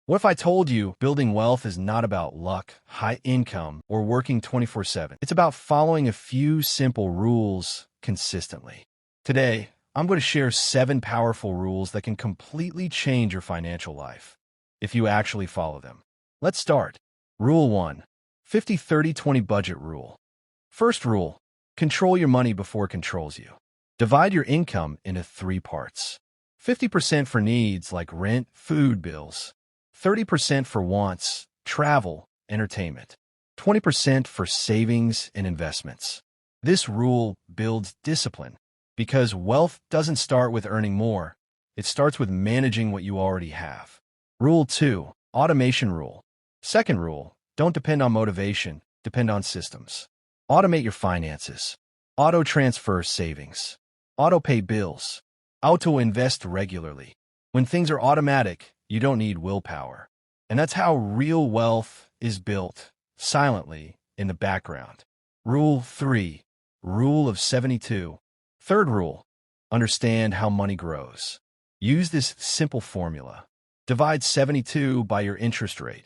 What if I told you building wealth is not about luck, high income, or working 24/7? It's about following a few simple rules consistently. Today, I'm going to share 7 powerful rules that can completely change your financial life if you actually follow them. Let's start. Rule 1. 50-30-20 budget rule. First rule, control your money before it controls you. Divide your income into 3 parts. 50% for needs like rent, food bills. 30% for wants, travel, entertainment. 20% for savings and investments. This rule builds discipline because wealth doesn't start with earning more. It starts with managing what you already have. Rule 2. Automation rule. Second rule, don't depend on motivation, depend on systems. Automate your finances. Auto-transfer savings. Auto-pay bills. Auto-invest regularly. When things are automatic, you don't need willpower. And that's how real wealth is built, silently, in the background. Rule 3. Rule of 72. Third rule. Understand how money grows. Use this simple formula. Divide 72 by your interest rate,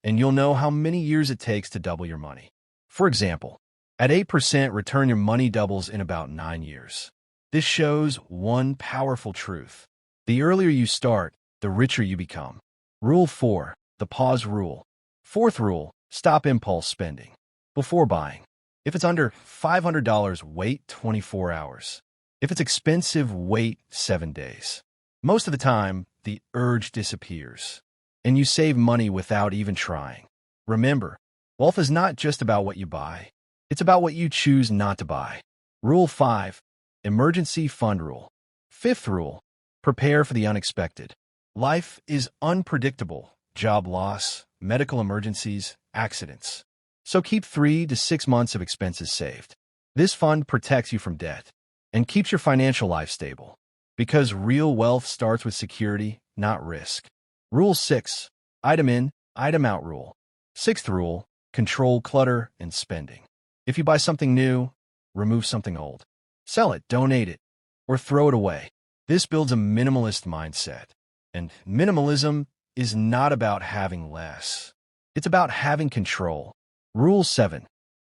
and you'll know how many years it takes to double your money. For example, at 8%, return your money doubles in about 9 years. This shows one powerful truth. The earlier you start, the richer you become. Rule 4. The pause rule. Fourth rule, stop impulse spending before buying. If it's under $500, wait 24 hours. If it's expensive, wait 7 days. Most of the time, the urge disappears, and you save money without even trying. Remember, wealth is not just about what you buy. It's about what you choose not to buy. Rule 5. Emergency fund rule. Fifth rule, prepare for the unexpected. Life is unpredictable. Job loss, medical emergencies, accidents. So keep 3 to 6 months of expenses saved. This fund protects you from debt and keeps your financial life stable. Because real wealth starts with security, not risk. Rule 6. Item in, item out rule. Sixth rule, control clutter and spending. If you buy something new, remove something old. Sell it, donate it, or throw it away. This builds a minimalist mindset. And minimalism is not about having less. It's about having control. Rule 7.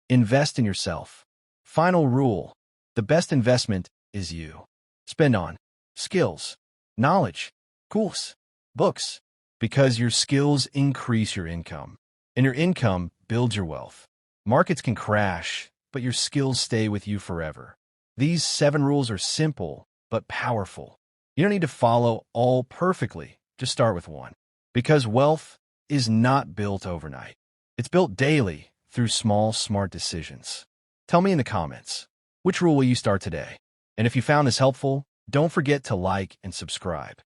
Invest in yourself. Final rule. The best investment is you. Spend on skills, knowledge, courses, books, because your skills increase your income, and your income builds your wealth. Markets can crash, but your skills stay with you forever. These 7 rules are simple, but powerful. You don't need to follow all perfectly. Just start with one. Because wealth is not built overnight. It's built daily through small, smart decisions. Tell me in the comments, which rule will you start today? And if you found this helpful, don't forget to like and subscribe.